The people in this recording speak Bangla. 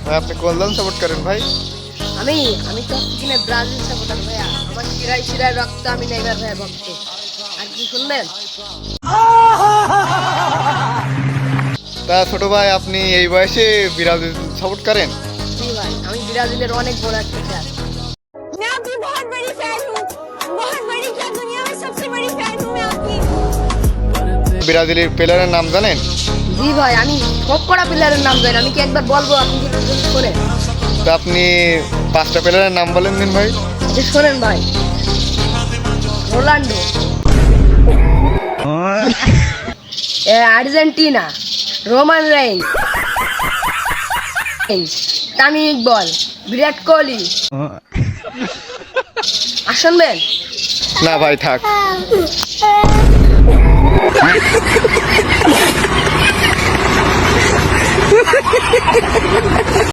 ভাই আপনি কোন দল সাপোর্ট করেন ভাই? আমি আমি তো কিনে ব্রাজিল সাপোর্টার ভাইয়া। আমার শিরায় শিরায় রক্ত, আমি নেইমার ভাইয়া ভক্ত। আর কি শুনবেন? তা ছোট ভাই আপনি এই বয়সে ব্রাজিল সাপোর্ট করেন? জি ভাই, আমি ব্রাজিলের অনেক বড় একটা ফ্যান। मैं आपकी बहुत बड़ी फैन हूँ, बहुत बड़ी, क्या दुनिया में सबसे बड़ी फैन हूँ मैं आपकी। ব্রাজিলের প্লেয়ারের নাম জানেন? জি ভাই, আমি সব কটা প্লেয়ারের নাম জানি। আমি কি একবার বলবো, আপনি কি শোনেন? তা আপনি 5টা প্লেয়ারের নাম বলেন দিন ভাই। যে শোনেন ভাই, Ronaldo, Argentina, Roman Reigns, Tamim Iqbal, Virat Kohli. আর শুনবেন? না ভাই থাক।